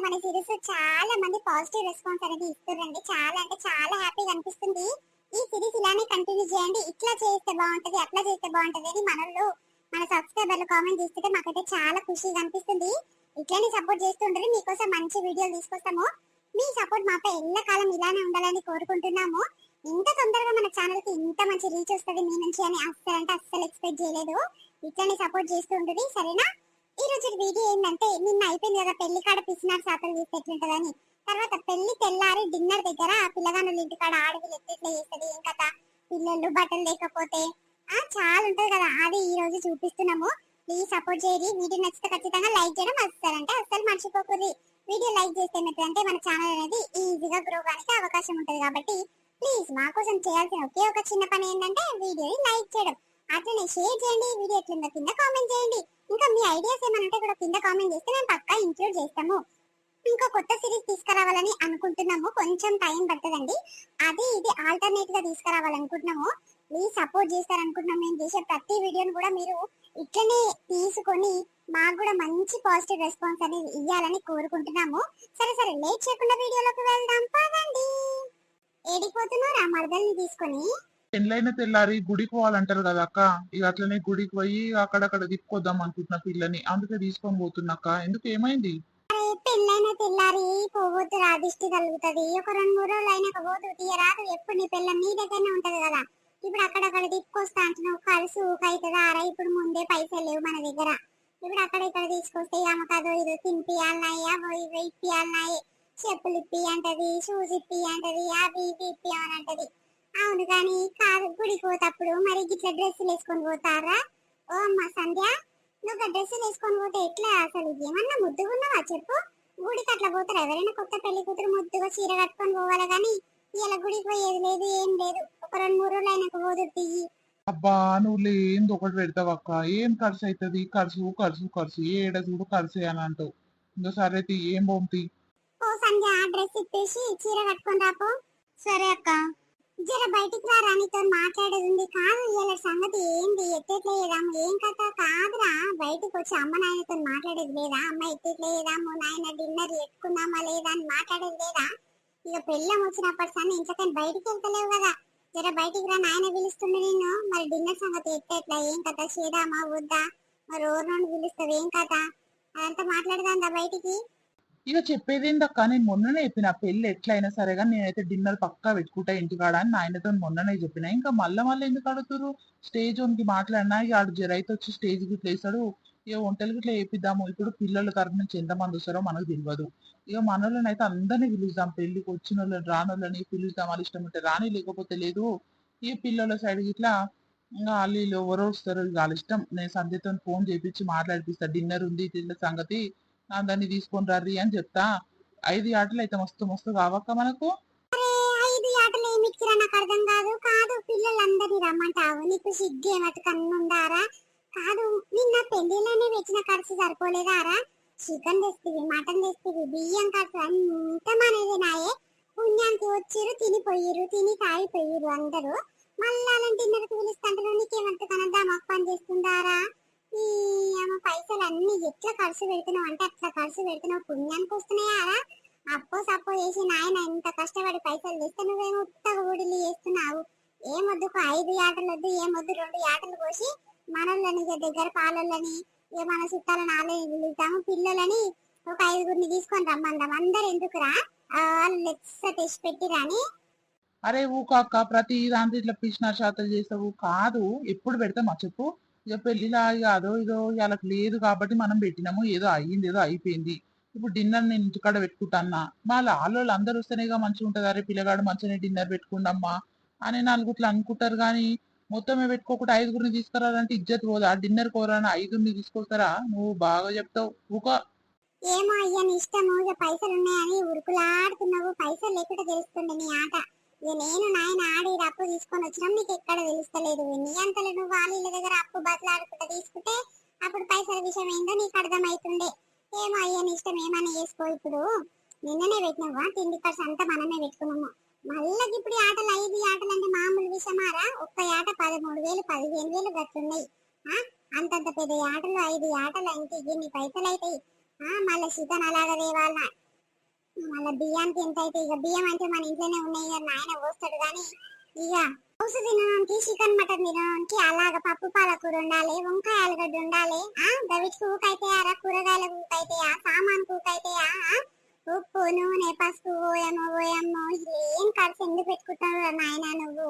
మన సిరీస్ చాలా మంది పాజిటివ్ రెస్పాన్స్ అనేది ఇస్తున్నారండి. చాలా అంటే చాలా హ్యాపీగా అనిపిస్తుంది. ఈ సిరీస్ ఇలానే కంటిన్యూ చేయండి, ఇట్లా చేస్తే బాగుంటది, అట్లా చేస్తే బాగుంటది అని మనలో మన సబ్స్క్రైబర్లు కామెంట్ చేస్తుంటే మాకైతే చాలా ఖుషిగా అనిపిస్తుంది. ఇట్లానే సపోర్ట్ చేస్తుంటారు, మీకోసం మంచి వీడియోలు తీసుకొస్తాము. మీ సపోర్ట్ మాపై ఎల్లకాలం ఇలానే ఉండాలని కోరుకుంటున్నాము. ఇంత తొందరగా మన ఛానల్ కి ఇంత మంచి రీచ్ వస్తుంది మీ నుంచి అని అస్సలు అంటే అస్సలు ఎక్స్పెక్ట్ చేయలేదు. ఇట్లానే సపోర్ట్ చేస్తూ ఉంటుంది, సరేనా? ఈ రోజు వీడియో ఏంటంటే, నిన్న అయిపోయింది కదా పెళ్లి కాడ పిసినారు శాతం చేస్తే ఎట్లుంటదని. తర్వాత పెళ్లి తెల్లారి డిన్నర్ దగ్గర పిల్లగానుల ఇంటికాడ ఆడవిలు ఎట్లా చేస్తుంది, ఏం కథ, పిల్లలు బట్టలు లేకపోతే చాలా ఉంటది కదా, అది ఈ రోజు చూపిస్తున్నాము. ప్లీజ్ సపోర్ట్ చేయండి. వీడియో నచ్చితే ఖచ్చితంగా లైక్ చేయడం అస్సలంటే అస్సలు మర్చిపోకూడదు. వీడియో లైక్ చేస్తే ఏమిటంటే మన ఛానల్ అనేది ఈజీగా గ్రో కానికి అవకాశం ఉంటది. కాబట్టి ప్లీజ్ మా కోసం చేయాల్సిన ఒకే ఒక చిన్న పని ఏంటంటే వీడియోని లైక్ చేయడం, అట్లనే షేర్ చేయండి. వీడియో ఎట్లుందో కింద కామెంట్ చేయండి. ఇంకా మీ ఐడియాస్ ఏమైనా ఉంటే కూడా కింద కామెంట్ చేస్తే మేము పక్కా ఇంక్లూడ్ చేస్తాము. ఇంకా కొత్త సిరీస్ తీసుకురావాలని అనుకుంటున్నాము, కొంచెం టైం పడుతుందండి. అది ఇది ఆల్టర్నేట్ గా తీసుకురావాలనుకుంటున్నాము. Please support చేస్తారనుకుంటున్నాము. మేము చేసే ప్రతి వీడియోని కూడా మీరు ఇట్లనే తీసుకొని మాకు కూడా మంచి పాజిటివ్ రెస్పాన్స్ అనేది ఇవ్వాలని కోరుకుంటున్నాము. సరే సరే లేట్ చేయకుండా వీడియోలోకి వెళ్దాం పదండి. ఏడిపోతున్నారా మరదల్ని తీసుకొని? పెళ్ళైన తెల్లారి గుడికి పోవాలంటారు కదా అక్క, ఇక అట్లనే గుడికి పోయి అక్కడక్కడ తిప్పుకొద్దాం అనుకుంటున్నా పిల్లని, అందుకే తీసుకొని పోతున్నాక్క. ఎందుకు ఏమైంది? పెళ్ళైన తెల్లారి పోవద్దు రా, దిష్టి కలుగుతుంది. ఒక 2-3 రోజులు అయినాక పోదు, తీయరాదు. ఎప్పుడు నీ పిల్ల నీ దగ్గరనే ఉంటది కదా. ఇప్పుడు అక్కడక్కడ తిప్పుకొస్తా అంటున్నావు, కలిసి ఊకైతుందా రా? ఇప్పుడు ముందే పైసలు లేవు మన దగ్గర. ఇప్పుడు అక్కడ ఇక్కడ తీసుకొస్తే ఆమెకు అదో ఇదో తినిపియాలన్నాయి, అవో ఇవో ఇప్పియాలన్నాయి. చెప్పులు ఇప్పి అంటది, షూస్ ఇప్పి అంటది, అవి ఇవి ఇప్పి అని అంటది. అవును కానీ కాదు, గుడికి పోతప్పుడు మరి గిట్ల డ్రెస్సులు వేసుకొని పోతారా? ఓ అమ్మ సంధ్య, నువ్వు డ్రెస్సులు వేసుకొని పోతే ఎట్లా? అసలు ఏమన్నా ముద్దుగున్నావా చెప్పు? గుడికి అట్లా పోతారు ఎవరైనా? కొత్త పెళ్లి కూతురు ముద్దుగా చీర కట్టుకొని పోవాలి కానీ ఇలా గుడికి పోయేది లేదు, ఏం లేదు. ఒక 2-3 రోజులు అయినాక పోదు తీయి. అబ్బా నువ్వు లేని ఒకటి పెడతావు అక్క, ఏం ఖర్చు అవుతుంది? ఖర్చు ఖర్చు ఖర్చు, ఏడ చూడు ఖర్చు అని అంటావు. ఇంకా సరే తీ, ఏం పంపి. ఓ సంధ్య, డ్రెస్ ఇప్పేసి చీర కట్టుకొని రాపో. సరే అక్క. జర బయటికి రా, రాణితో మాట్లాడేది ఉంది. కాదు ఇలా సంగతి ఏంది, ఎట్టెట్లా చేద్దాము, ఏం కథ? కాదురా, బయటికి వచ్చి అమ్మ నాయనతో మాట్లాడేది లేదా? అమ్మ ఎట్టెట్లా చేద్దాము, నాయన డిన్నర్ ఎట్టుకుందామా లేదా అని మాట్లాడేది లేదా? ఇక పెళ్ళం వచ్చినప్పటి సన్ని ఇంతకని బయటికి వెళ్తలేవు కదా. జర బయటికి రా, నాయన పిలుస్తుండే నేను. మరి డిన్నర్ సంగతి ఎట్టెట్లా, ఏం కథ, చేద్దామా వద్దా? మరి ఓరు నుండి పిలుస్తావు, ఏం కథ? అదంతా మాట్లాడదా బయటికి. ఇక చెప్పేది ఏందక్క, నేను మొన్ననే చెప్పిన పెళ్లి ఎట్లయినా సరే కానీ నేనైతే డిన్నర్ పక్కా పెట్టుకుంటా ఇంటికాడ అని ఆయనతో మొన్ననే చెప్పిన. ఇంకా మళ్ళీ ఎందుకు అడుగుతారు? స్టేజ్ ఓన్కి మాట్లాడినా ఇక ఆడు జరైతే వచ్చి స్టేజ్ గిట్ల వేస్తాడు. ఇక వంటలు గిట్లా వేపిద్దాము. ఇప్పుడు పిల్లల తరపు నుంచి ఎంతమంది వస్తారో మనకు తెలియదు. ఇక మనోళ్ళని అయితే అందరినీ పిలుస్తాం, పెళ్లికి వచ్చిన వాళ్ళని రానోళ్ళని పిలుస్తాం. వాళ్ళు ఇష్టం ఉంటే రాని, లేకపోతే లేదు. ఈ పిల్లల సైడ్ గిట్లా ఇంకా వాళ్ళు ఎవరో వస్తారు, ఇక వాళ్ళ ఇష్టం. నేను సంధ్యతో ఫోన్ చేపించి మాట్లాడిపిస్తా, డిన్నర్ ఉంది ఇట్ల సంగతి, దాన్ని తీసుకొని రర్రి అని చెప్తా. 5 ఆటలు అయితే మస్తు మస్తు కావక్క మనకు. ఐదు ఆటలు ఏమి ఇచ్చిరా నాకు అర్థం కాదు. కాదు పిల్లలందరినీ రమ్మంటావు, నీకు సిగ్గేమటు కన్నుండారా? కాదు నిన్న పెళ్లిలోనే వచ్చిన ఖర్చు సరిపోలేదారా? చికెన్ తెస్తుంది, మటన్ తెస్తుంది, బియ్యం ఖర్చు అంత మనది నాయే. పుణ్యానికి వచ్చిర్రు, తినిపోయిర్రు, తిని తాగిపోయిర్రు అందరూ. మళ్ళీ అలాంటి డిన్నర్కి పిలుస్తుంటారు, నీకేమంత కనద్దా మాకు పని చేస్తుందారా? ఈ అమ్మ పైసలు అన్ని ఎట్లా ఖర్చు పెడుతున్నావు అంటే అట్లా ఖర్చు పెడుతున్నావు. పుణ్యానికి వస్తున్నాయారా? అప్పో సప్పో చేసి నాయన ఇంత కష్టపడి పైసలు తెస్తే నువ్వేమో ఉత్తగా ఊడిలు చేస్తున్నావు. ఏమొద్దుకు 5 ఆటలు వద్దు, ఏమొద్దు 2 ఆటలు కోసి మనోళ్ళని దగ్గర పాలొల్లని ఇక మన చుట్టాలని ఆలయం పిలుస్తాము. పిల్లలని ఒక 5గురిని తీసుకొని రమ్మందాం. అందరు ఎందుకురా, వాళ్ళు లెక్స తెచ్చి పెట్టిరాని. అరే ఊకాక, ప్రతి దాంట్లో ఇట్లా పిచ్చినారు శాతలు చేసావు కాదు. ఎప్పుడు పెడతామా చెప్పు? ఇక పెళ్లిలా ఇక అదో ఇదో వాళ్ళకి లేదు కాబట్టి మనం పెట్టినాము. ఏదో అయ్యింది, ఏదో అయిపోయింది. ఇప్పుడు డిన్నర్ నేను ఇంటికాడ పెట్టుకుంటాన్నా, మళ్ళీ వాళ్ళు అందరూ వస్తేనేగా మంచిగా ఉంటది. అరే పిల్లగాడు మంచిగానే డిన్నర్ పెట్టుకుండమ్మా అని నలుగుట్లు అనుకుంటారు. కానీ మొత్తమే పెట్టుకోకుండా 5గురిని తీసుకురాలంటే ఇజ్జత్ పోదా? డిన్నర్ కోరాని 5గురిని తీసుకొస్తారా? నువ్వు బాగా చెప్తావు ఊక. ఏమో అయ్యా నీ ఇష్టము, ఇక పైసలు ఉన్నాయని ఉరుకులాడుతున్నావు. పైసలు లేకుండా తెలుస్తుంది నీ ఆట. ఇక నేను నాయన ఆడి అప్పు తీసుకొని వచ్చినాం, నీకు ఎక్కడ తెలుస్తలేదు. నీ అంతలో నువ్వు వాళ్ళ దగ్గర అప్పు బతలాడుకుంటా తీసుకుంటే అప్పుడు పైసల విషయం ఏందో నీకు అర్థమవుతుండే. ఏమో అయ్యా నీ ఇష్టం, ఏమైనా చేసుకో. ఇప్పుడు నిన్ననే పెట్టినావా తిండి ఖర్చు అంతా మనమే పెట్టుకున్నాము. మళ్ళీ ఇప్పుడు ఈ ఆటలు 5 ఆటలు అంటే మామూలు విషయమారా? ఒక్క ఆట 13,000 15,000 గట్లున్నాయి. అంతంత పెద్ద ఆటలు 5 ఆటలు అంటే ఇన్ని పైసలు అవుతాయి. మళ్ళీ చికెన్ అలాగ తేవాల, మళ్ళీ బియ్యానికి ఎంత అయితే ఇక బియ్యం అంటే మన ఇంట్లోనే ఉన్నాయి ఇక నాయన పోస్తాడు కానీ ఇక పులుసు తినడానికి చికెన్ మటన్ తినడానికి అలాగ పప్పు పాలకూర ఉండాలి, వంకాయ ఆలుగడ్డ ఉండాలి, గవిటి కూకైతాయా, కూరగాయల కూకైతాయా, సామాన్ కూకైతాయా, ఉప్పు నూనె పసుపు పోయమో పోయమ్మో ఏం కలిసి ఎందుకు పెట్టుకుంటావు నాయన నువ్వు?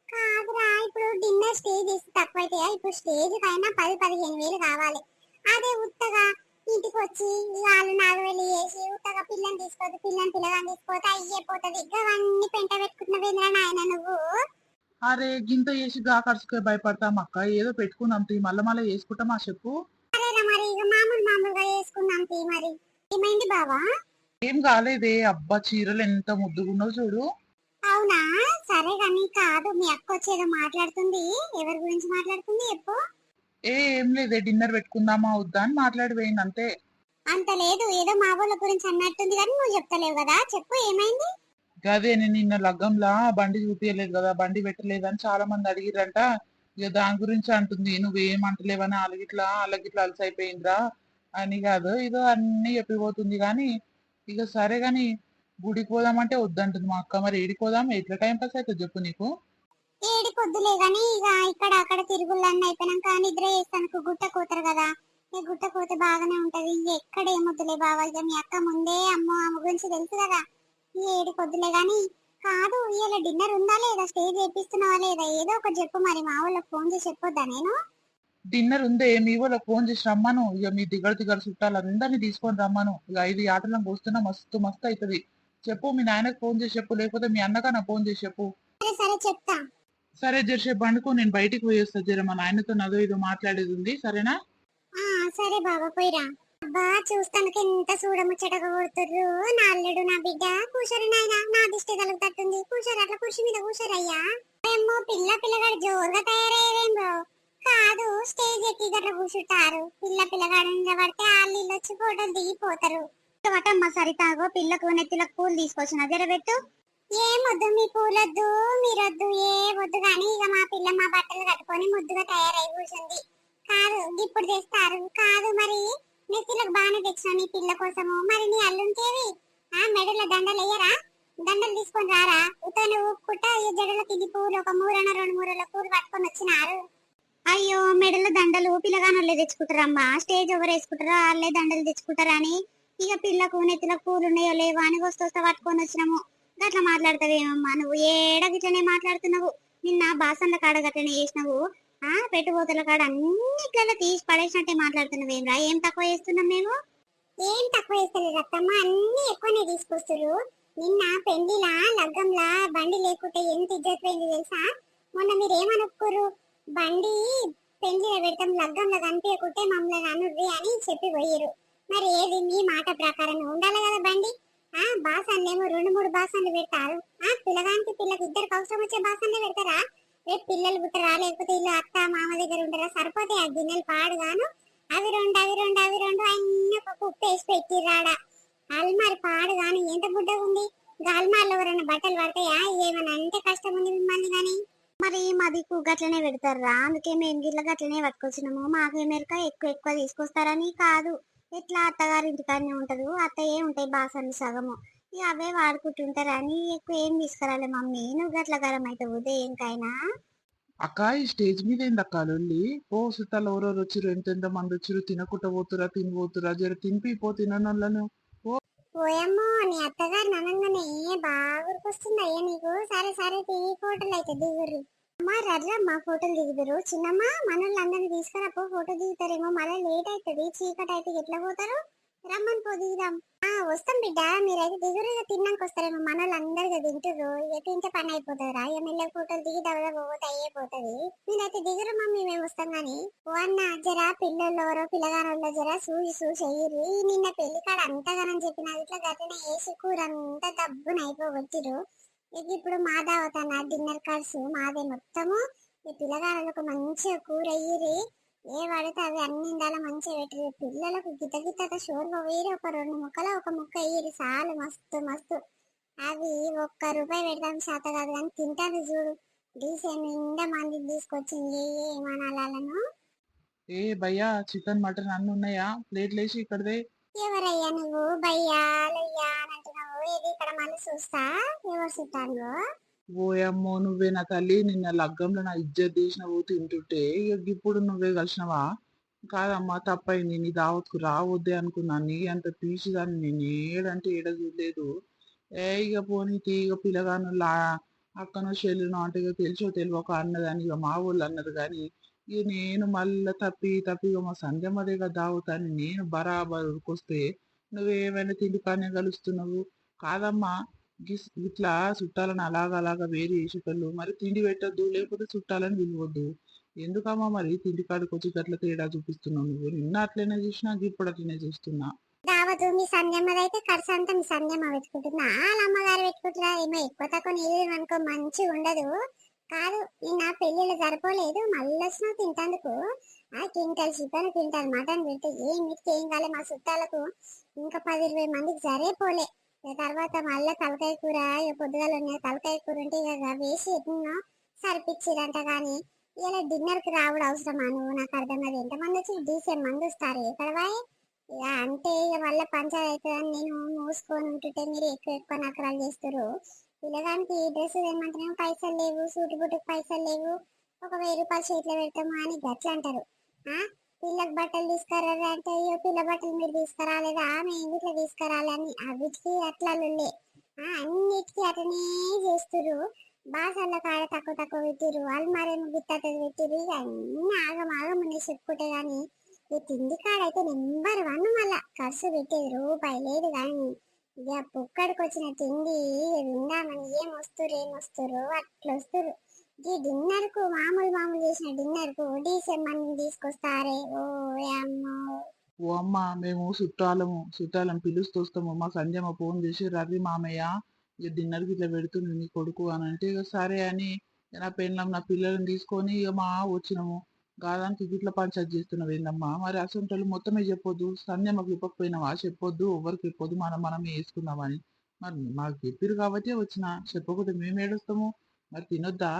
కాదురా ఇప్పుడు డిన్నర్ స్టేజ్ తక్కువైతాయా? ఇప్పుడు స్టేజ్ కైనా 10-15 వేలు కావాలి. అదే ఉత్తగా ఇంటికి వచ్చి వాళ్ళు 4 వేలు చేసి ఉత్తగా పిల్లని తీసుకోవద్దు, పిల్లని పిల్లగాని తీసుకోవద్దు అయ్యిపోతుంది. ఇవన్నీ పెంట పెట్టుకుంటున్నా నాయన నువ్వు. అరే గింత చేసి గా ఖర్చుకే భయపడతాం అక్క, ఏదో పెట్టుకుందాం తీ, మళ్ళా మళ్ళీ చేసుకుంటామా చెప్పు. సరేనా మరి ఇక మామూలుగా చేసుకుందాం తీ. మరి ఏమైంది బావా? ఏం కాలేదే, అబ్బా చీరలు ఎంత ముద్దుగున్నావు చూడు. అవునా, సరే కానీ కాదు, మీ అక్క వచ్చేదో మాట్లాడుతుంది. ఎవరి గురించి మాట్లాడుతుంది చెప్పు. ఏం లేదే, డిన్నర్ పెట్టుకుందామా వద్దా అని మాట్లాడి పోయింది అంతే. అంత లేదు, ఏదో మా వాళ్ళ గురించి అన్నట్టుంది కానీ నువ్వు చెప్తలేవు కదా, చెప్పు ఏమైంది? గదే నేను నిన్న లగ్గంలా బండి చూపించలేదు కదా, బండి పెట్టలేదని చాలా మంది అడిగిరంట. ఇక దాని గురించి అంటుంది, నువ్వేం అంటలేవని అలగిట్లా అలసైపోయిందిరా అని. కాదు ఇదో అన్ని చెప్పిపోతుంది గాని ఇక సరే గాని గుడికి పోదామంటే వద్దంటుంది మా అక్క. మరి ఏడికి పోదాం, ఎట్లా టైం పాస్ అవుతుంది చెప్పు నీకు. ఏడి పొద్దులే గాని ఇక ఇక్కడ అక్కడ తిరుగుళ్ళన్నీ అయిపోయినాక నిద్ర చేస్తాను గుట్ట కూతారు కదా, ఈ గుట్ట కూతే బాగానే ఉంటది. ఇక ఎక్కడ ఏమొద్దులే బావా, ఇక మీ అక్క ముందే అమ్మో ఆమె గురించి తెలుసు కదా. ఈ ఏడి పొద్దులే గాని కాదు, ఇవాళ డిన్నర్ ఉందా లేదా, స్టేజ్ చేపిస్తున్నావా లేదా, ఏదో ఒక చెప్పు. మరి మా వాళ్ళకి ఫోన్ చేసి చెప్పొద్దా నేను? డిన్నర్ ఉందే, మీ వాళ్ళకి ఫోన్ చేసి రమ్మను. ఇక మీ దిగర చుట్టాలు అందరినీ తీసుకొని రమ్మను. ఇక 5 ఆటలను కూస్తున్నా మస్తు మస్తు అవుతుంది. చెప్పు, మీ నాయనకు ఫోన్ చేసి చెప్పు, లేకపోతే మీ అన్నకన్నా ఫోన్ చేసి చెప్పు. సరే సరే చెప్తా. సరే జరసేపు పండుకో, నేను బయటికి పోయేస్తా. జర మా నాయనతో నదో ఏదో మాట్లాడేది ఉంది, సరేనా? ఆ సరే బాబా పోయిరా. అబ్బా చూస్తానికి ఎంత చూడముచ్చటగా కొడుతుర్రు. నా అల్లుడు నా బిడ్డ కూర్చోరు నాయన, నా దిష్టి తలుగుతట్టుంది. కూర్చోరు, అట్లా కుర్చీ మీద కూర్చోరయ్యా. ఏమో పిల్లగాడు జోరుగా తయారయ్యేదేం బ్రో. కాదు స్టేజ్ ఎక్కి గట్ల కూర్చుంటారు. పిల్లగాడు నిలబడితే వాళ్ళు ఇల్లు వచ్చి ఫోటోలు దిగిపోతారు. వటమ్మ సరితాగో పిల్లకు నెత్తులకు పూలు తీసుకొచ్చిన జరబెట్టు. ఏమొద్దు మీ పూలొద్దు మీరొద్దు ఏమొద్దు గాని ఇక మా పిల్ల మా బట్టలు కట్టుకొని ముద్దుగా తయారై కూర్చుంది. కాదు ఇప్పుడు తెస్తారు. కాదు మరి నెత్తిలకు బాగానే తెచ్చిన నీ పిల్ల కోసము. మరి నీ అల్లుంటేవి మెడల దండలు వేయరా? దండలు తీసుకొని రారా? ఉతను ఊపుకుంటా ఈ జడల కింది పూలు ఒక 2 మూరల పూలు పట్టుకొని వచ్చినారు. అయ్యో మెడల దండలు పిల్లగానోళ్ళే తెచ్చుకుంటారమ్మా. స్టేజ్ ఎవరు వేసుకుంటారో వాళ్ళే దండలు తెచ్చుకుంటారా అని ఇక పిల్లకు నెత్తిలకు పూలు ఉన్నాయో లేవో అని వస్తూ పట్టుకొని వచ్చినాము. గట్లా మాట్లాడతావేమమ్మా నువ్వు? ఏడ గిట్లనే మాట్లాడుతున్నావు. నిన్న బాసన్ల కాడ గట్లనే చేసినావు. పెట్టుబోతుల కాడ అన్నిట్లలో తీసి పడేసినట్టే మాట్లాడుతున్నావేమ్రా? ఏం తక్కువ చేస్తున్నాం మేము? ఏం తక్కువ చేస్తలేదు అత్తమ్మ, అన్ని ఎక్కువనే తీసుకొస్తారు. నిన్న పెళ్లిలా లగ్గంలా బండి లేకుంటే ఎంత ఇజ్జత్ పోయింది తెలుసా? మొన్న మీరేమనుకోరు, బండి పెళ్లిలో పెడతాం లగ్గంలో కనిపించకుంటే మమ్మల్ని అనుర్రి అని చెప్పి పోయారు. మరి ఏది మీ మాట ప్రకారం ఉండాలి కదా బండి. బాసన్లేమో 2-3 బాసన్లు పెడతారు. పిల్లగానికి పిల్లకి ఇద్దరికి అవసరం వచ్చే బాసన్లే పెడతారా? రేపు పిల్లలు పుట్టరా, లేకపోతే ఇల్లు అత్త మామ దగ్గర ఉంటారా? సరిపోతే ఆ గిన్నెలు పాడుగాను. అవి రెండు అన్ని ఒక కుప్ప వేసి పెట్టిరాడా. అల్మారి పాడుగాను ఎంత బుడ్డగా ఉంది. అల్మార్లో ఎవరైనా బట్టలు పడతాయా? ఏమన్నా అంటే కష్టం ఉంది మిమ్మల్ని గాని. మరి మాది గట్లనే పెడతారా? అందుకే మేము గిట్ల గట్లనే పట్టుకొచ్చినాము. మాకేమెరక ఎక్కువ తీసుకొస్తారని కాదు. ఎట్లా అత్తగారింటికాడనే ఉంటారు, అత్తయ్యే ఉంటాయి బాసన్లు సగము. ఇక అవే వాడుకుంటుంటారని ఎక్కువ ఏం తీసుకురాలే మమ్మీ. నువ్వు గట్ల గరం అయితే దేనికైనా. అక్క ఈ స్టేజ్ మీద ఏంది అక్క లొల్లి? ఓ చుట్టాలు ఎవరెవరు వచ్చిర్రు, ఎంతెంత మంది వచ్చిర్రు, తినకుండా పోతురా తినిపోతురా, జర తినిపి పో తిననోళ్ళను. ఓయమ్మో నీ అత్తగారు అనగానే బాగా గుర్కొస్తుంది అయ్యా నీకు. సరే సరే ఫోటోలు అయితే దిగుర్రి. అమ్మా రర్రమ్మా ఫోటోలు దిగుదురు. చిన్నమ్మ మనోళ్ళందరినీ తీసుకురాపో, ఫోటో దిగుతారేమో. మళ్ళీ లేట్ అవుతుంది, చీకటి అయితే ఎట్లా పోతారు? రమ్మని పో దిగుదాం. వస్తాం బిడ్డ, మీరైతే దిగురు. ఇక తిన్నాక వస్తారేమో. మనోళ్ళందరిగా తింటుర్రు, ఇక తింటే పని అయిపోతుందిరా. ఇక మెల్ల ఫోటోలు దిగి దవదా పోతే అయిపోతుంది. మీరైతే దిగురు మమ్మీ, మేము వస్తాం గాని. ఓ అన్న జరా పిల్లలు ఎవరో పిల్లగానోళ్ళో జరా చూసి అయ్యిర్రు. నిన్న పెళ్లి కాడ అంతగానని చెప్పిన ఇట్లా గట్టిన వేసి కూర అంతా దబ్బున అయిపోగొట్టిరు. ఇక ఇప్పుడు మా దావతాన డిన్నర్ కార్డ్స్ మాదే మొత్తము. ఈ పిల్లగాళ్ళకు మంచిగా కూర అయ్యిరి. ఏ పడితే అవి అన్ని ఇందాల మంచిగా పెట్టిరు. పిల్లలకు గిత షోర్వ వేరే ఒక 2 ముక్కల ఒక ముక్క అయ్యిరి. చాలు మస్తు మస్తు. అవి ₹1 పెడతాం శాత కాదు కానీ తింటాను చూడు. డీసెంట్ నిండా మంది తీసుకొచ్చింది ఏమనాలను. ఏ భయ్యా, చికెన్ మటన్ అన్ని ఉన్నాయా? ప్లేట్లు వేసి ఇక్కడదే. ఎవరయ్యా నువ్వు భయ్యా లయ్యా అని అంటున్నావు? ఏది ఇక్కడ మళ్ళీ చూస్తా ఎవరు చుట్టాను? ఓయమ్మో నువ్వే నా తల్లి, నిన్న లగ్గంలో నా ఇజ్జత్ తీసినవు తింటుంటే ఇక ఇప్పుడు నువ్వే కలిసినవా? కాదమ్మా తప్పైంది, నీ దావత్కు రావద్దే అనుకున్నా, నీ అంత తీసిదాన్ని నేను ఏడంటే ఏడ చూడలేదు. ఇక పోనీ ఇక పిల్లగాను అక్కనో చెల్లినో అంటే ఇక తెలిసో తెలియక అన్నదని ఇక మా వాళ్ళు అన్నారు. కానీ ఇక నేను మళ్ళా తప్పి ఇక మా సంధ్యమ్మదే కదా దావుతాను నేను బరాబర్ ఉరికొస్తే నువ్వేమైనా తిండి కానీ కలుస్తున్నావు. కాదమ్మా, ఇట్లా చుట్టాలని అలాగా వేరు చేసేటోళ్ళు మరి తిండి పెట్టద్దు, లేకపోతే చుట్టాలని పిలవద్దు. ఎందుకమ్మా మరి తిండి కాడికి వచ్చి గట్ల తేడా చూపిస్తున్నావు? నువ్వు నిన్న అట్లనే చూసినా ఇప్పుడు అట్లనే చూస్తున్నా. దావతు మీ సంధ్యమ్మదైతే ఖర్చు అంతా మీ సంధ్యమ్మ పెట్టుకుంటున్నా, వాళ్ళ అమ్మగారు పెట్టుకుంటున్నా. ఏమో ఎక్కువ తక్కువ నీళ్ళు అనుకో మంచిగా ఉండదు. కాదు నిన్న పెళ్ళిళ్ళు సరిపోలేదు, మళ్ళీ వచ్చినావు తింటందుకు. ఆ క్వింటల్ చికెన్ క్వింటల్ మటన్ పెడితే ఏమిటికి ఏం కాలే మా చుట్టాలకు. ఇంకా 10-20 మందికి సరిపోలే. ఇక తర్వాత మళ్ళీ తలకాయ కూర, ఇక పొద్దుగాల ఉన్నాయి తలకాయ కూర ఉంటే ఇక వేసి ఎన్నో సరిపించిరంట. కానీ ఇలా డిన్నర్ కి రావడం అవసరమా నువ్వు? నాకు అర్థం కాదు. ఎంతమంది వచ్చి డీసెంట్ మంది వస్తారు ఎక్కడ వాయ్? ఇక అంటే ఇక మళ్ళీ పంచాయతీ అవుతుందని నేను మూసుకొని ఉంటుంటే మీరు ఎక్కువ ఎక్కువ నకరాలు చేస్తారు. పిల్లగానికి డ్రెస్ ఏమంటేనేమో పైసలు లేవు, సూటు బుట్టుకు పైసలు లేవు, ఒక 1000 రూపాయలు చేతిలో పెడతాము అని గట్ల అంటారు. ఆ పిల్లకి బట్టలు తీసుకురాలి అంటే అయ్యో పిల్ల బట్టలు మీరు తీసుకురాలేదా, ఆమె ఇంట్లో తీసుకురాలి అని అవిటికి అట్లా లొల్లే. అన్నిటికీ అటనే చేస్తురు. బాసల్ల కాడ తక్కువ తక్కువ పెట్టిరు, అల్మారేమో గిత్తది పెట్టిరు. ఇక అన్ని ఆగం ఉన్నాయి చెప్పుకుంటే. గాని ఈ తిండి కాడైతే నెంబర్ 1. మళ్ళా ఖర్చు పెట్టేది రూపాయి లేదు. కానీ ఇక పుక్కడికి వచ్చిన తిండి విందామని ఏమొస్తురు అట్లా వస్తురు. ఈ డిన్నర్ కు మామూలు చేసిన డిన్నర్ కు డీసెంట్ మందిని తీసుకొస్తారే. ఓ అమ్మో. ఓ అమ్మ, మేము చుట్టాలం పిలుస్తూ వస్తాము. మా సంజయమ్మ ఫోన్ చేసి రవి మామయ్య ఇక డిన్నర్కి ఇట్లా పెడుతుంది నీ కొడుకు అని అంటే ఇక సరే అని నా పెళ్ళం నా పిల్లల్ని తీసుకొని ఇక మా వచ్చినాము. గాదానికి ఇట్లా పంచాయతీ చేస్తున్నావు ఏందమ్మా? మరి అసలు మొత్తమే చెప్పొద్దు, సంజయమ్మకు చెప్పకపోయినావా? చెప్పొద్దు, ఎవరికి చెప్పొద్దు, మనం వేసుకుందామని. మరి మాకు చెప్పిరు కాబట్టి వచ్చిన, చెప్పకపోతే మేము ఏడుస్తాము? మరి తినొద్దా?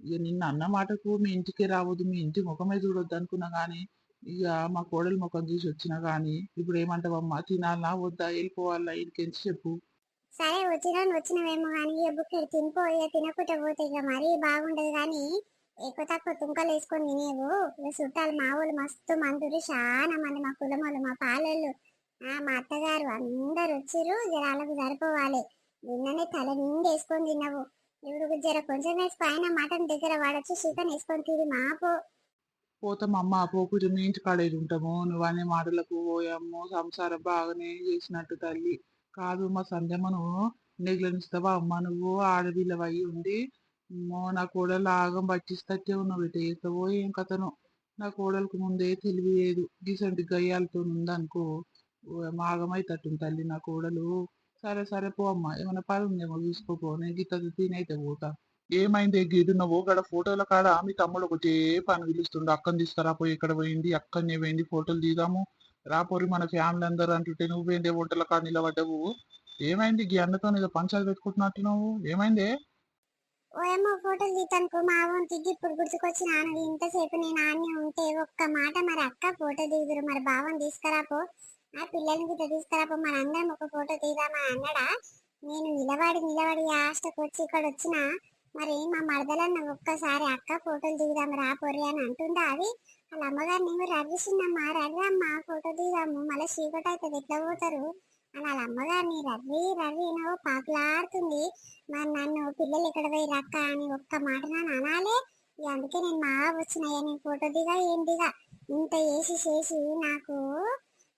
ఇక నిన్న అన్న మాటకు మీ ఇంటికే రావద్దు, మీ ఇంటి ముఖమే చూడొద్దు అనుకున్నా. కానీ ఇక మా కోడలి ముఖం చూసి వచ్చినా. కానీ ఇప్పుడు ఏమంటావమ్మా? తినాలా వద్దా, వెళ్ళిపోవాలా, ఇంటికెంచి చెప్పు. సరే వచ్చినవేమో కానీ ఇక బుక్కెడు తినిపో. ఇక తినకుండా పోతే ఇక మరీ బాగుండదు. కానీ ఎక్కువ తక్కువ తుంకలు వేసుకొని తినేవు. ఇక చుట్టాలు మా వాళ్ళు మస్తు మందురు, చాలా మంది మా కులమోళ్ళు మా పాలోళ్ళు మా అత్తగారు అందరు వచ్చిర్రు. జరాలకు సరిపోవాలి. నిన్ననే తల నిండి వేసుకొని తిన్నావు. ఇప్పుడు జర కొంచెం వేసుకో. ఆయన మటన్ దగ్గర వాడొచ్చు, చికెన్ వేసుకొని తిని మాపో. పోతాం అమ్మ, పోకుంటే మీ ఇంటి కాడేది ఉంటాము. నువ్వు అనే మాటలకు పోయాము. సంసారం బాగానే చేసినట్టు తల్లి. కాదు మా సంధ్యమ్మను నెగ్లనిస్తావా అమ్మ? నువ్వు ఆడపిల్లవై ఉండి నా కోడలు ఆగం పట్టిస్తట్టే ఉన్నావు. ఇటు చేస్తావో ఏం కథను. నా కోడలకు ముందే తెలివి లేదు, గిసంటి గయ్యాలతో ఉందనుకో ఆగమైతట్టుంది తల్లి నా కోడలు. సరే సరే పో అమ్మ, ఏమైనా పని ఉందేమో చూసుకోపో, నేను గిత్త తినైతే పోతా. ఏమైంది గీడున్నావు గడ ఫోటోల కాడ? మీ తమ్ముడు ఒకటే పని పిలుస్తుండు, అక్కని తీసుకురా, పోయి ఇక్కడ పోయింది అక్కనే పోయింది ఫోటోలు దిగాము రాపోరి మన ఫ్యామిలీ అందరూ అంటుంటే నువ్వేందే వంటల కాడ నిలబడ్డవు? ఏమైంది? గీ అన్నతో ఏదో పంచాలు పెట్టుకుంటున్నట్టున్నావు, ఏమైందే? ఓయమ్మ ఫోటోలు తీతానుకో మా వంటి ఇప్పుడు గుర్తుకొచ్చి నాన్న ఇంతసేపు నేను ఆన్నే ఉంటే ఒక్క మాట మరి అక్క ఫోటో దిగుదురు మరి బావని తీసుకురాపో, ఆ పిల్లల్ని గిట్ట తీసుకురాపో, మన అందరం ఒక ఫోటో తీద్దామని అన్నాడా. నేను నిలబడి ఆస్టకు వచ్చి ఇక్కడ వచ్చిన మరి మా మరదలన్న ఒక్కసారి అక్క ఫోటోలు దిగుదాం రాపోరి అని అంటుందా. అది వాళ్ళ అమ్మగారు నేను రవ్విసిందమ్మా రవ్వమ్మ ఫోటో దిగుదాము మళ్ళీ చీకటి అవుతుంది ఎట్లా పోతారు అని వాళ్ళ అమ్మగారిని రవ్వి ఏమో పాకులాడుతుంది. మరి నన్ను పిల్లలు ఎక్కడ పోయి రక్క అని ఒక్క మాట నన్ను అనాలే. అందుకే నేను మా వచ్చినాయా నేను ఫోటో దిగా ఏం దిగా ఇంత చేసి నాకు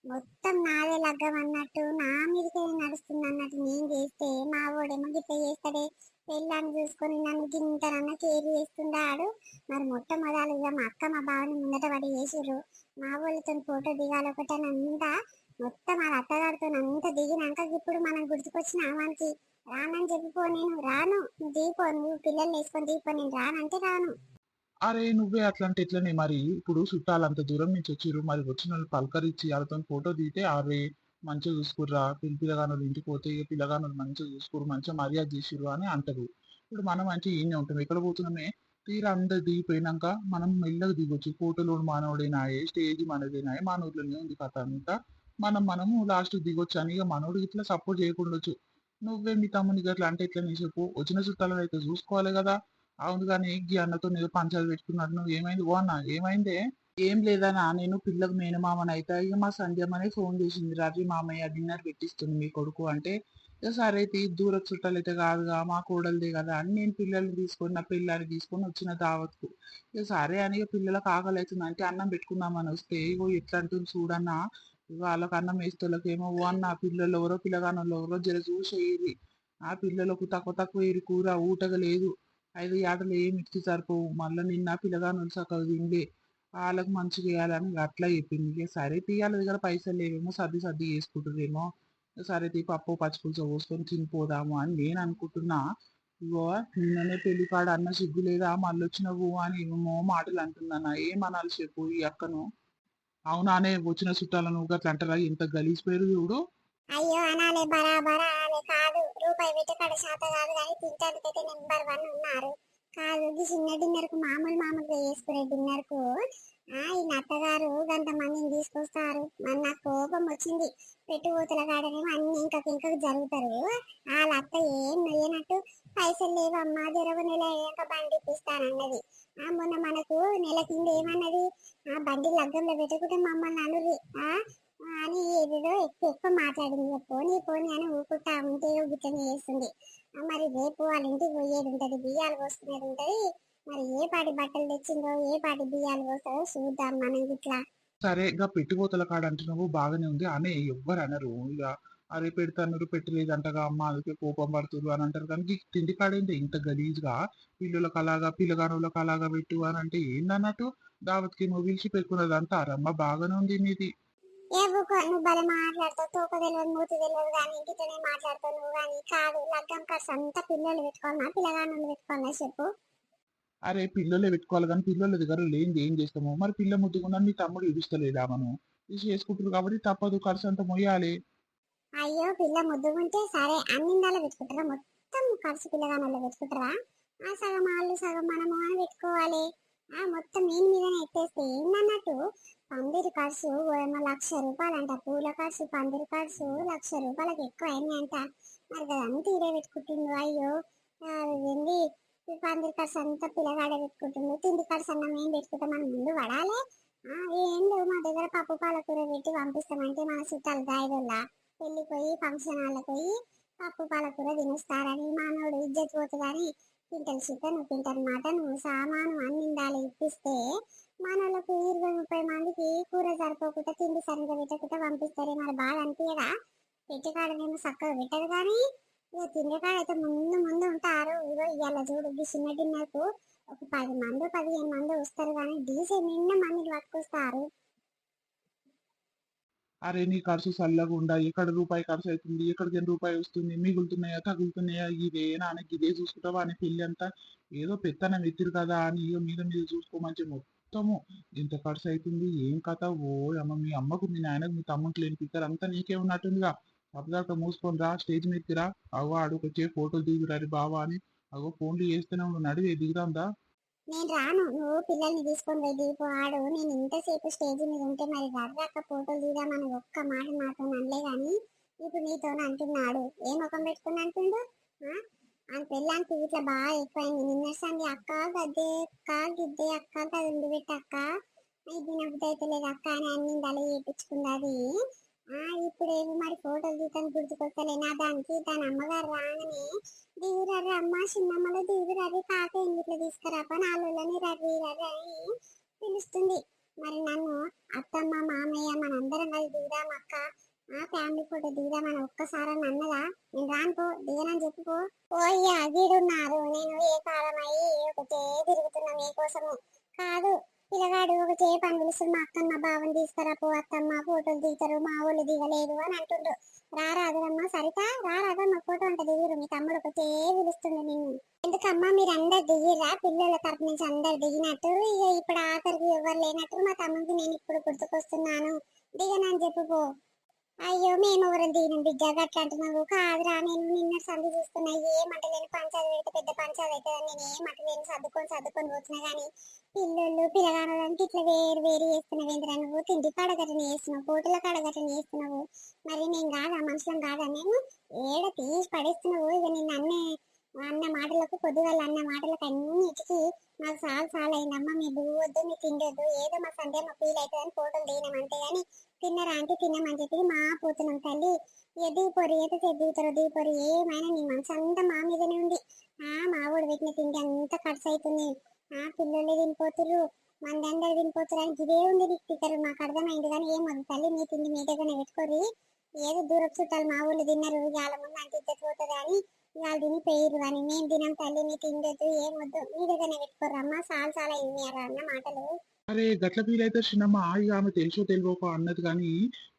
మొత్తం నాదే లగ్గం అన్నట్టు నా మీదకే నడుస్తుంది అన్నట్టు నేను చేస్తే మా వాడేమో గిట్ట చేస్తాడే. పెళ్ళాన్ని చూసుకొని నన్ను గింతనన్న కేర్ చేస్తున్నాడు. మరి మొట్టమొదలుగా మా అక్క మా బావని ముందట పడి చేసిర్రు. మా వాళ్ళతో ఫోటో దిగాలి ఒకటేనంతా మొత్తం వాళ్ళ అత్తగారితో అంతా దిగినాక ఇప్పుడు మనం గుర్తుకొచ్చిన ఆమానికి రానని చెప్పిపో. నేను రాను, నువ్వు దిగిపో, నువ్వు పిల్లల్ని వేసుకొని దిగిపో, నేను రానంటే రాను. అరే నువ్వే అట్లంటే ఎట్లనే? మరి ఇప్పుడు చుట్టాలు అంత దూరం నుంచి వచ్చిర్రు, మరి వచ్చిన వాళ్ళు పలకరించి వాళ్ళతో ఫోటో దిగితే అరే మంచిగా చూసుకుర్రా, పిల్లగానులు ఇంటికి పోతే ఇక పిల్లగానులు మంచిగా చూసుకురు, మంచిగా మర్యాద చేసిర్రు అని అంటారు. ఇప్పుడు మనం అంటే ఈయనే ఉంటాం, ఎక్కడ పోతున్నామే? తీరా అందరు దిగిపోయినాక మనం మెల్లగా దిగొచ్చు. ఫోటోలు మానవుడేనాయే, స్టేజ్ మనదేనాయే, మన ఊర్లోనే ఉంది కథ అంతా. మనము లాస్ట్ దిగొచ్చు అని ఇక మనోడు ఇట్లా సపోర్ట్ చేయకుండొచ్చు. నువ్వే మీ తమ్ముని గట్లా అంటే ఎట్లా నీ చెప్పు? వచ్చిన చుట్టాలను అయితే చూసుకోవాలి కదా. అవును కానీ గీ అన్నతో ఏదో పంచాయతీ పెట్టుకున్నాడు. నువ్వు ఏమైంది ఓ అన్న ఏమైందే? ఏం లేదన్నా నేను పిల్లకు మేనమామని అయితే ఇక మా సంధ్యమ్మనే ఫోన్ చేసింది. రవి మామయ్య డిన్నర్ పెట్టిస్తుంది మీ కొడుకు అంటే ఇక సరే అయితే దూర చుట్టాలు అయితే కాదుగా మా కోడలిదే కదా అని నేను పిల్లల్ని తీసుకొని నా పిల్లని తీసుకొని వచ్చిన దావత్కు. ఇక సరే అని ఇక పిల్లలకు ఆకలి అవుతుంది అంటే అన్నం పెట్టుకుందామని వస్తే ఇగో ఎట్లా అంటుంది చూడన్నా. ఇక వాళ్ళకి అన్నం వేస్తోళ్ళకేమో ఓ అన్న పిల్లలు ఎవరో పిల్లగానోళ్ళు ఎవరో జర చూసేయి. ఆ పిల్లలకు తక్కువ తక్కువ ఏరి కూర ఊటగా లేదు. 5 ఏటలు ఏమి ఇచ్చి సరిపోవు మళ్ళీ నిన్న పిల్లగానోళ్ళు సక్కగా తినలే. వాళ్ళకి మంచిగా వేయాలని అట్లా చెప్పింది. ఇక సరే తీ వాళ్ళ దగ్గర పైసలు లేవేమో సర్ది సర్ది చేసుకుంటారేమో. సరే తీ పప్పు పచ్చిపులుసు పోసుకొని తినిపోదాము అని నేను అనుకుంటున్నా. ఇగో నిన్ననే పెళ్లి కాడ అన్న సిగ్గు లేదా మళ్ళీ వచ్చినవు అని ఏమో మాటలు అంటున్నానా ఏమనాలి చెప్పు ఈ అక్కను. అవునానే వచ్చిన చుట్టాలను గట్ల అంటారా ఎంత గలీజిపోయారు చూడు. అయ్యో అనాలే బరాబర్ అనాలే కాదు రూపాయి పెట్టకాడ శాత కాదు కానీ తింటానికైతే నెంబర్ 1 ఉన్నారు. కాదు ఈ చిన్న డిన్నర్ కు మామూలుగా చేసుకునే డిన్నర్ కు ఈ నత్తగారు గంట మందిని తీసుకొస్తారు. మరి నాకు కోపం వచ్చింది. పెట్టుబోతుల కాడనేమో అన్ని ఇంకకు జరుగుతారు. వాళ్ళ అత్త ఏం నయ్యనట్టు పైసలు లేవు అమ్మా జరగ నెల అయ్యాక బండి ఇప్పిస్తానన్నది. మొన్న మనకు నెల కింద ఏమన్నది బండి లగ్గంలో పెట్టుకుంటే మమ్మల్ని అనురి అని ఏదేదో ఎక్కువ ఎక్కువ మాట్లాడింది. పోనీ పోనీ అని ఊపుకుంటా ఉంటే గిట్టని చేస్తుంది. మరి రేపు వాళ్ళ ఇంటికి పోయేది ఉంటది బియ్యాలు పోసుకునేది ఉంటది. మరి ఏ పాటి బట్టలు తెచ్చిందో ఏ పాటి బియ్యాలు పోస్తారో చూద్దాం మనం ఇట్లా. సరే ఇక పెట్టుబోతుల కాడ అంటున్నావు బాగానే ఉంది అనే ఎవ్వరు అనరు. ఇక అరే పెడతాన్నారు పెట్టలేదంటగా అమ్మ అందుకే కోపం పడుతురు అని అంటారు. కానీ ఈ తిండి కాడేంటి ఇంత గలీజ్గా పిల్లలకు అలాగా పిల్లగానులకు అలాగా పెట్టు అని అంటే ఏందన్నట్టు దావత్కి నువ్వు పిలిచి పెట్టుకున్నది అంటారమ్మ బాగానే ఉంది మీది. ఏ ఊకో నువ్వు భలే మాట్లాడతావు తోక తెలియదు మూతి తెలియదు కానీ ఇంటితోనే మాట్లాడతావు నువ్వు కానీ. కాదు లగ్గం ఖర్చు అంతా పిల్లలు పెట్టుకోవాలన్నా పిల్లగాను పెట్టుకోవాలన్నా చెప్పు. అరే పిల్లలే పెట్టుకోవాలి కానీ పిల్లల దగ్గర లేనిది ఏం చేస్తాము మరి పిల్ల ముద్దుకున్నా మీ తమ్ముడు ఇడుస్తలేదా మనం ఇది చేసుకుంటారు కాబట్టి తప్పదు ఖర్చు అంతా మొయ్యాలి. అయ్యో పిల్ల ముద్దుకుంటే సరే అన్నిందాలో పెట్టుకుంటారా మొత్తం ఖర్చు పిల్లగానలో పెట్టుకుంటారా? సగం వాళ్ళు సగం మనము అని పెట్టుకోవాలి. మొత్తం నేను మీదనే ఎత్తేస్తే ఏందన్నట్టు పందిరి ఖర్చు ఏమో ₹1,00,000 అంట. పూల ఖర్చు పందిరి ఖర్చు ₹1,00,000 ఎక్కువ అయినాయి అంట. మరి అదంతా ఇదే పెట్టుకుంటుండు. అయ్యో ఏంది ఈ పందిరి ఖర్చు అంతా పిల్లగాడే పెట్టుకుంటుండు. తిండి ఖర్చు అన్నం ఏం పెట్టుకుంటాం మనం ముందు పడాలి. ఏం లేవు మా దగ్గర పప్పు పాలకూర పెట్టి పంపిస్తామంటే మన చుట్టాలు దాయిదోళ్ళ పెళ్లి పోయి ఫంక్షన్ హాల్కి పోయి పప్పు పాలకూర తినేస్తారని మానవుడు ఇజ్జత్ పోతుందని క్వింటల్ చికెన్ క్వింటల్ మటన్ సామాను అన్నిందాలు ఇప్పిస్తే మనోళ్ళకు 20-30 మందికి కూర సరిపోకుండా తిండి సరిగ్గా పెట్టకుండా పంపిస్తారు. మరి బాగా అనిపించదా? పెట్టికాడనేమో చక్కగా పెట్టదు కానీ ఇక తిండికాడ అయితే ముందు ముందు ఉంటారు. ఇగో ఇవాళ చూడు ఈ చిన్న డిన్నర్కు ఒక 10 మంది 15 మంది వస్తారు కానీ డీసీ నిన్న మందిని పట్టుకొస్తారు. అరే నీ ఖర్చు చల్లగా ఉండా ఎక్కడ రూపాయి ఖర్చు అవుతుంది ఎక్కడికి రూపాయి వస్తుంది మిగులుతున్నాయా తగులుతున్నాయా ఇదే నాన్నకి ఇదే చూసుకుంటావా అని పెళ్లి అంతా ఏదో పెత్తనం ఎత్తిరు కదా అని ఇక మీద మీద చూసుకోమంచి మొత్తము ఎంత ఖర్చు అవుతుంది ఏం కథ ఓ అమ్మ మీ అమ్మకు మీ నాయనకు మీ తమ్ముకి లేని పిక్కర్ అంతా నీకే ఉన్నట్టుందిగా. అప్పటిదాకా మూసుకొని రా స్టేజ్ మీదకి రా అగో అడుగుకొచ్చే ఫోటోలు దిగురారి బావా అని అగో ఫోన్లు చేస్తూనే ఉండు నడివే దిగుదాందా. నేను రాను నువ్వు పిల్లల్ని తీసుకొని పోయి దిగిపో ఆడు. నేను ఇంతసేపు స్టేజ్ మీద ఉంటే మరి రర్రక్క ఫోటోలు దిగామని ఒక్క మాట నాతో అనలే గాని ఇప్పుడు నీతో అంటున్నాడు. ఏ ముఖం పెట్టుకుని అంటుండు? ఆ పెళ్ళానికి ఇట్లా బాగా ఎక్కువైంది. నిన్న సంది అక్క గద్దే అక్క గిద్దే అక్క గది పెట్టి అక్క ఇది నవ్వుతే అయితే లేదు అక్క అని అన్ని దళ చేయించుకుంది అది. ఇప్పుడేమో మరి ఫోటోలు దిగుతాను గుర్తుకొస్తలే నా దానికి దాని అమ్మగారు రాగానే దిగురర్రి అమ్మ చిన్నమ్మలో దిగురర్రి కాక ఇంట్లో తీసుకురాప నాలుగులని రర్రి రర్రి అని పిలుస్తుంది. మరి నన్ను అత్తమ్మ మామయ్య మనందరం కలిసి దిగుదాం అక్క ఫ్యామిలీ ఫోటో దిగుదామని ఒక్కసారి అన్నదా? నేను రానుకో దిగనని చెప్పుకో. ఓయ్య అగిడున్నారు నేను ఏ కాలం అయ్యి ఒకటే తిరుగుతున్నా మీకోసము. కాదు పిల్లగాడు ఒక చేయి పని పిలుస్తుంది మా అక్కమ్మ బావని తీసుకురాపో అత్తమ్మ ఫోటోలు దిగుతారు మా ఊళ్ళు దిగలేదు అని అంటుండ్రు. రారాదమ్మ సరిత రారాదమ్మ ఫోటో అంటే దిగురు మీ తమ్ముడు ఒకటే పిలుస్తుంది నిన్ను. ఎందుకమ్మా మీరు అందరు దిగిరా పిల్లల తరపు నుంచి అందరు దిగినట్టు ఇక ఇప్పుడు ఆఖరికి ఎవరు లేనట్టు మా తమ్ముడికి నేను ఇప్పుడు గుర్తుకొస్తున్నాను దిగనని చెప్పుకో. అయ్యో మేము ఎవరం దీనం బిడ్డ గట్లా అంటున్నావు కాదురా నేను నిన్న సంధి చూస్తున్నా ఏమంటలేని పంచాయతీ పెడితే పెద్ద పంచాయతీ అవుతుంది నేను ఏమంటలేని సర్దుకొని పోతున్నా గానీ పిల్లలు పిల్లగానడానికి ఇట్లా వేరు వేరు చేస్తున్నావు ఏంద్రా నువ్వు తిండి కాడగట్టని చేస్తున్నావు పోటీల కాడగట్టని చేస్తున్నావు మరి నేను కాదా మనుషులం కాదా నేను ఏడ తీసి పడేస్తున్నావు ఇక నిన్న అన్న మాటలకు పొద్దుగాల అన్న మాటలకు అన్నిటికీ నాకు చాలా అయిందమ్మా మీ వద్దు మీ తిండొద్దు ఏదో మా సండే మా ఫీల్ అవుతుందని ఫోటోలు దిగినాం అంతే గాని తిన్నరా అంటే తిన్నామని చెప్పి మా పోతున్నాం తల్లి ఇక దిగిపోరు ఏదో దిగుతారో దిగిపోరు ఏమైనా నీ మనసు అంతా మా మీదనే ఉంది మా ఊడు పెట్టిన తిండి అంత ఖర్చు అవుతుంది పిల్లలు తినిపోతురు మందందరూ తినిపోతురు అని ఇదే ఉంది నీకు తిక్కరు మాకు అర్థమైంది కానీ ఏం వద్దు తల్లి మీ తిండి మీ దగ్గరనే పెట్టుకోరి ఏదో దూరపు చుట్టాలు మా ఊళ్ళు తిన్నారు వాళ్ళ ముందు అంత ఇద్దరు పోతుంది అని వాళ్ళు తిని పేరు అని మేము తినం తల్లి మీ తిండొద్దు ఏం వద్దు మీ దగ్గరనే పెట్టుకోరు అమ్మ చాలా ఇన్నారు అన్న మాటలు అరే గట్ల ఫీల్ అయితే చిన్నమ్మ ఇక ఆమె తెలుసో తెలియకో అన్నది కానీ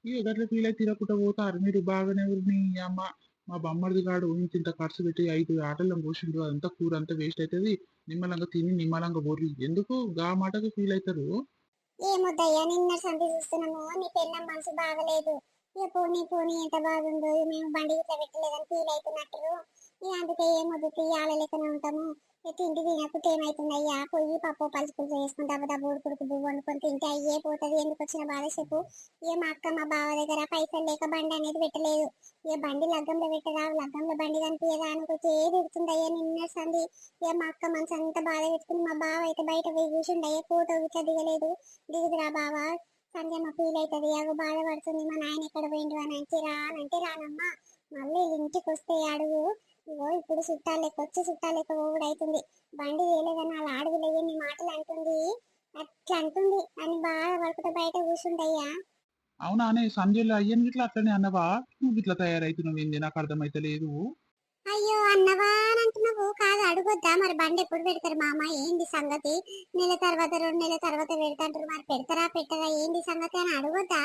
ఇక గట్ల ఫీల్ అయితే తిరగకుండా పోతారు మీరు బాగానే ఊరిని అమ్మ మా బొమ్మడిది గాడు ఇంత ఖర్చు పెట్టి 5 ఆటల్లో పోసిండు అదంతా కూర అంతా వేస్ట్ అవుతుంది నిమ్మలంగా తిని నిమ్మలంగా బొర్రి ఎందుకు గా మాటకు ఫీల్ అవుతారు ఏమొద్దయ్యా నిన్న సంధి చూస్తున్నాము నీ పెళ్ళం మనసు బాగలేదు ఇక పోనీ ఎంత బాగుందో మేము బండి ఇట్లా పెట్టలేదని ఫీల్ అవుతున్నట్టు ఇక అందుకే ఏమొద్దు తీయాల లెక్కనే ఉంటాము తిండి తినకుంటే ఏమైతుందయ్యా పొయ్యి పప్పు పలుచుకులు చేసుకుని దెబ్బ ఉడుకుడుకు బువ్వు వండుకొని తింటే అయ్యే పోతుంది ఎందుకు వచ్చిన బాధ చెప్పు ఇక మా అక్క మా బావ దగ్గర పైసలు లేక బండి అనేది పెట్టలేదు ఇక బండి లగ్గంలో పెట్టరా లగ్గంలో బండి కనిపించదా అనుకొచ్చి ఏది ఎడుతుందయ్యా నిన్న సంధి ఇక మా అక్క మనసు అంతా బాధ పెట్టుకుని మా బావ అయితే బయట పోయి కూర్చుండయ్యా ఫోటో ఇట్లా దిగలేదు దిగుదురా బావా సంజయ్ ఫీల్ అవుతుంది అగో బాధపడుతుంది మా నాయన ఎక్కడ పోయిండు అని అంటే రానమ్మా మళ్ళీ ఇంటికి వస్తే అడుగు ఇగో ఇప్పుడు చుట్టాలు లెక్క పోవుడు అవుతుంది బండి వేయలేదని వాళ్ళ అడుగులు ఎన్ని మాటలు అంటుంది అట్లా అంటుంది అని బాధపడుకుంటే బయట కూర్చుంటయ్యా అవునా అనే సంజయ్లో అయ్యని గిట్లా అట్లనే అన్నవా నువ్వు ఇట్లా తయారైతున్నావు ఏంది నాకు అర్థమైతే లేదు అయ్యో అన్నవా అని అంటున్నావు కాదు అడుగొద్దా మరి బండి ఎప్పుడు పెడతారు మామ ఏంది సంగతి నెల తర్వాత 2 నెలల తర్వాత పెడతాంటారు మరి పెడతారా పెట్టరా ఏంది సంగతి అని అడగొద్దా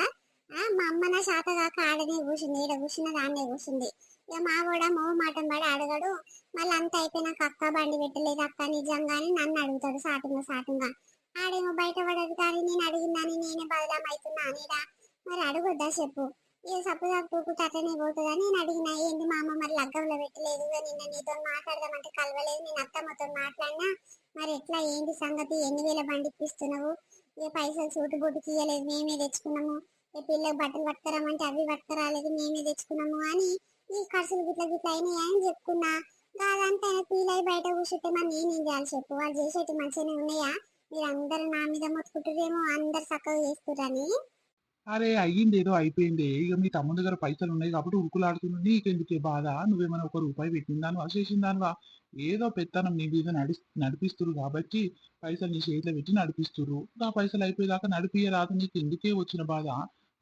మా అమ్మ నా శాత కాక ఆడనే కూర్చుంది ఈడ కూర్చున్న దాన్నే కూర్చుంది ఇక మా కూడా మాటం పడి అడగడు మళ్ళీ అంత అయిపోయినాక అక్క బండి పెట్టలేదు అక్క నిజంగానే నన్ను అడుగుతాడు సాటుగా ఆడేమో బయట పడదు కానీ నేను అడిగిందని నేనే బదలాం అవుతున్నా అనిరా మరి అడగొద్దా చెప్పు ఏ సపోజ్ కూకుంటే అట్లనే పోతుందని నేను అడిగినా ఏంది మా అమ్మ మరి లగ్గంలో పెట్టలేదు నిన్న నీతో మాట్లాడదామంటే కలవలేదు నేను అత్తమ్మతో మాట్లాడినా మరి ఎట్లా ఏంటి సంగతి 8,000 బండి ఇప్పిస్తున్నావు ఇక పైసలు సూటు బొట్టుకి ఇయ్యలేదు మేమే తెచ్చుకున్నాము ఈ పిల్లకి బట్టలు పట్టుకురామంటే అవి పట్టుకురాలేదు మేమే తెచ్చుకున్నాము అని ఈ ఖర్చులు గిట్ల అయినాయి అని చెప్పుకున్నా కాదంతా ఆయన ఫీల్ అయి బయట కూర్చుంటే మరి నేనేం చేయాలి చెప్పు వాళ్ళు చేసేటి మంచిగానే ఉన్నాయా మీరు అందరు నా మీద మొత్తుకుంటారేమో అందరు చక్కగా చేస్తురని అరే అయ్యింది ఏదో అయిపోయింది ఇక మీ తమ్ముడి దగ్గర పైసలు ఉన్నాయి కాబట్టి ఉరుకులాడుతుంది నీకెందుకే బాధ నువ్వేమైనా 1 రూపాయి పెట్టిందాను చేసిందానువా ఏదో పెత్తనం నీ మీద నడిపిస్తురు కాబట్టి పైసలు నీ చేతిలో పెట్టి నడిపిస్తురు ఆ పైసలు అయిపోయేదాకా నడిపియరాదు నీకు ఎందుకే వచ్చిన బాధ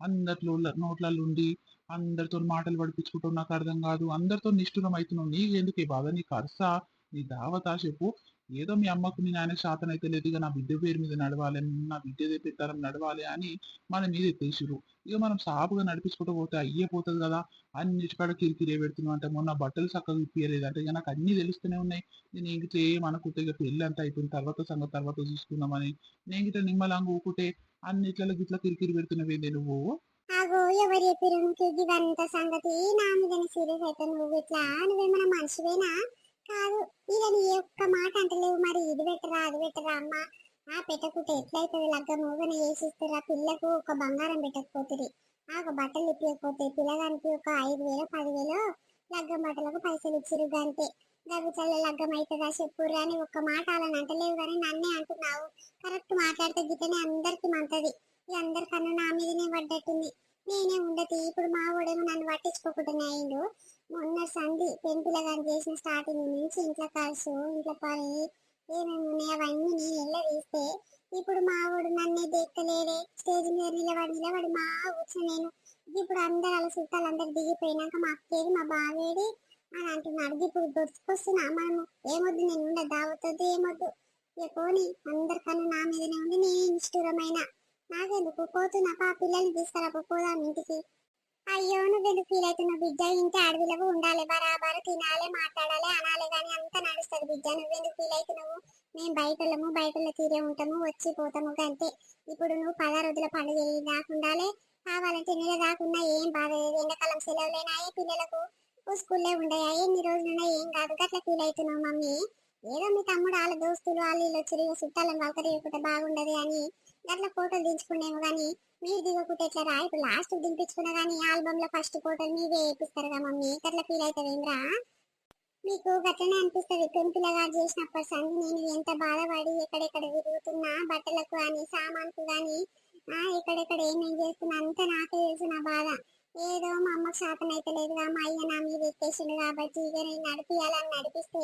అందరిలో నోట్లలో ఉండి అందరితో మాటలు పడిపించుకుంటావు నాకు అర్థం కాదు అందరితో నిష్ఠురం అవుతున్నావు నీకెందుకే బాధ నీ ఖర్చా నీ దావతా చెప్పు ఏదో మీ అమ్మకు మీ నాయన శాతం అయితే లేదు ఇక నా బిడ్డ పేరు మీద నడవాలి నా బిడ్డదే పెత్తనం నడవాలి అని మన మీద ఎత్తేసిరు ఇక మనం సాపుగా నడిపించుకుంటూ పోతే అయ్యే పోతుంది కదా అన్నిటికాడ కిరికిరే పెడుతున్నాం అంటే మొన్న బట్టలు చక్కగా ఇప్పియలేదు అంటే ఇక నాకు అన్ని తెలుస్తూనే ఉన్నాయి నేను ఇంక ఏమనుకుంటే ఇక పెళ్ళి అంతా అయిపోయిన తర్వాత సంగతి తర్వాత చూసుకుందామని నేను గిట్ల నిమ్మలంగా ఊకుంటే అన్నిట్లలో గిట్ల కిరికిరి పెడుతున్నవేంది నువ్వు ఆగో ఎవరు చెప్పిరు నీకు ఇదంతా సంగతి నా మీద సీరియస్ అయితే నువ్వు ఇట్లా నువ్వేమన్నా మనిషివేనా కాదు ఇక నీ ఒక్క మాట అంటలేవు మరి ఇది పెట్టరా అది పెట్టరా అమ్మ పెట్టకుంటే ఎట్లయితుంది లగ్గం ఊగని వేసిస్తురా పిల్లకు ఒక బంగారం పెట్టకపోతుంది ఒక బట్టలు ఇప్పకపోతే పిల్లగానికి ఒక 5,000 10,000 లగ్గం బట్టలకు పైసలు ఇచ్చిరు గంతే గవిచల్ల లగ్గం అవుతుందా చెప్పుర్రా అని ఒక్క మాట అలా అంటలేవు కానీ నన్నే అంటున్నావు కరెక్ట్ మాట్లాడితే గిట్టనే అందరికి మంతది ఈ అందరికన్నా నా మీదనే పడ్డట్టుంది నేనే ఉండదు ఇప్పుడు మా వాడేమో నన్ను పట్టించుకోకుండా అయిండు మొన్న సంధి పెంపులగాని చేసిన స్టార్టింగ్ నుంచి ఇంట్లో ఖర్చు ఇంట్లో పని ఏమేమి ఉన్నాయో అవన్నీ నేను ఎలా తీస్తే ఇప్పుడు మా వాడు నన్నే దేక్కలేడే స్టేజ్ మీద నిలబడి మా కూర్చొని నేను ఇప్పుడు అందరు అలా చుట్టాలు అందరు దిగిపోయినాక మా అక్కేది మా బావేది అని అంటున్నాడు ఇప్పుడు దొరుకుకొస్తున్నా మనము ఏమొద్దు నేను ఉండ దావతొద్దు ఏమొద్దు ఇక పోనీ అందరికన్నా నా మీదనే ఉండి నేను నిష్ఠురమైన నాకెందుకు పోతున్నా పిల్లల్ని తీసుకురా పోదాం ఇంటికి అయ్యో నువ్వెందుకు ఫీల్ అవుతున్నావు బిడ్డ ఇంటి అడవిలో ఉండాలి బరాబర్ తినాలి మాట్లాడాలి అనాలి కానీ అంత నడుస్తుంది బిడ్డ నువ్వెందుకు ఫీల్ అవుతున్నావు మేము బయటలో తీరే ఉంటాము వచ్చి పోతాము అంతే ఇప్పుడు నువ్వు 10 రోజుల పండుగ దాకా ఉండాలి కావాలంటే నెల దాకున్నా ఏం బాధ లేదు. ఎండాకాలం సెలవులైనాయే పిల్లలకు, స్కూల్లే ఉండయా ఎన్ని రోజులున్నా ఏం కాదు. గట్లా ఫీల్ అవుతున్నావు మమ్మీ. ఏదో మీ తమ్ముడు వాళ్ళ దోస్తులు వాళ్ళు వీళ్ళు వచ్చి చుట్టాలను పలకరియకుంటే బాగుండదు అని గట్లా ఫోటోలు దించుకునేమో కానీ మీరు దిగకుంటే ఎట్లా రా. ఇప్పుడు లాస్ట్ దింపించుకున్నా కానీ ఆల్బమ్ లో ఫస్ట్ ఫోటోలు మీవే వేపిస్తారుగా మమ్మీ. గట్లా ఫీల్ అవుతావేంద్రా? మీకు గట్లనే అనిపిస్తుంది. పెంపులగా చేసినప్పటి సంది నేను ఎంత బాధపడి ఎక్కడెక్కడ తిరుగుతున్నా బట్టలకు కానీ సామాన్కు కానీ ఎక్కడెక్కడ ఏమేం చేస్తున్నా అంతా నాకే తెలుసు నా బాధ. ఏదో మా అమ్మకు శాతం అయితే లేదుగా, మా అయ్య నా మీద ఎత్తేసిండు కాబట్టి ఇక నేను నడిపియాలని నడిపిస్తే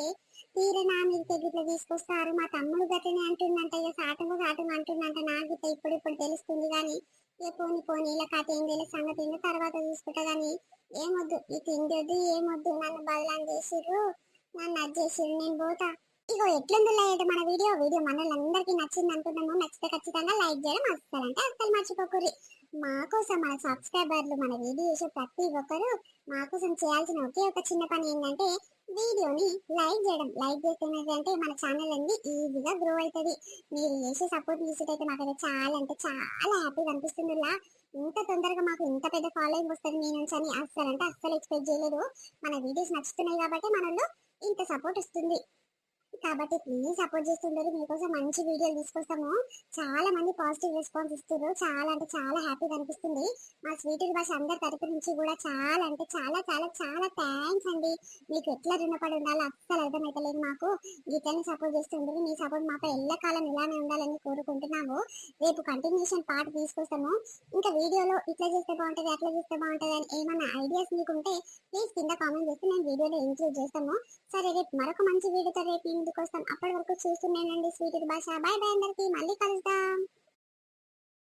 తీర నా మీద గిట్ల తీసుకొస్తారు. మా తమ్ముడు గట్లనే అంటుందంట, ఇక సాటంగా అంటుందంట. నాకు గిట్ల ఇప్పుడు తెలుస్తుంది కానీ ఇక పోని పోని ఇలా కథ ఏం తెలియదు, సంగతి ఏందో తర్వాత చూసుకుంటా కానీ ఏమొద్దు, ఈ తిండి వద్దు ఏమొద్దు. నన్ను బదలాన్ని చేసిర్రు, నన్ను అది చేసిర్రు, నేను పోతా. ఇగో ఎట్లుందో లైట్ మన వీడియో మనల్ని నచ్చింది అనుకుంటాము. నచ్చితే ఖచ్చితంగా లైక్ చేయడం అస్సలు మర్చిపోకూరి. మా కోసం మన సబ్స్క్రైబర్లు మన వీడియో చూసే ప్రతి ఒక్కరు మా కోసం చేయాల్సిన ఒకే ఒక చిన్న పని ఏంటంటే వీడియోని లైక్ చేయడం. లైక్ చేస్తే మన ఛానల్ అన్ని ఈజీగా గ్రో అవుతుంది. మీరు చేసే సపోర్ట్ చేసేటైతే మాకైతే చాలా అంటే చాలా హ్యాపీగా అనిపిస్తుంది. ఇంత తొందరగా మాకు ఇంత పెద్ద ఫాలోయింగ్ వస్తుంది మీ నుంచి అని అస్సలు ఎక్స్పెక్ట్ చేయలేదు. మన వీడియోస్ నచ్చుతున్నాయి కాబట్టి మనలో ఇంత సపోర్ట్ వస్తుంది. కాబట్టి ప్లీజ్ సపోర్ట్ చేస్తుంటారు. మీకోసం మంచి వీడియోలు తీసుకొస్తాము. చాలా మంది పాజిటివ్ రెస్పాన్స్ ఇస్తున్నారు. చాలా అంటే చాలా హ్యాపీగా అనిపిస్తుంది. మా స్వీట్ భాష అందరి తరపు నుంచి కూడా చాలా అంటే చాలా చాలా చాలా థ్యాంక్స్ అండి. మీకు ఎట్లా రుణపడి ఉండాలో అస్సలు అర్థమైతలేదు మాకు. గీతని సపోర్ట్ చేస్తుంటారు. మీ సపోర్ట్ మాపై ఎల్లకాలం ఇలానే ఉండాలని కోరుకుంటున్నాము. రేపు కంటిన్యూషన్ పార్ట్ తీసుకొస్తాము. ఇంకా వీడియోలో ఇట్లా చేస్తే బాగుంటుంది అట్లా చేస్తే బాగుంటుంది అని ఏమన్నా ఐడియాస్ మీకుంటే ప్లీజ్ కింద కామెంట్ చేస్తే మేము వీడియోలో ఇంక్లూడ్ చేస్తాము. సరే రేపు మరొక మంచి వీడియోతో రేపు ముందుకు వస్తాం. అప్పటి వరకు చూస్తున్నానండి స్వీట్ భాష. బాయ్ బాయ్ అందరికి, మళ్ళీ కలుద్దాం.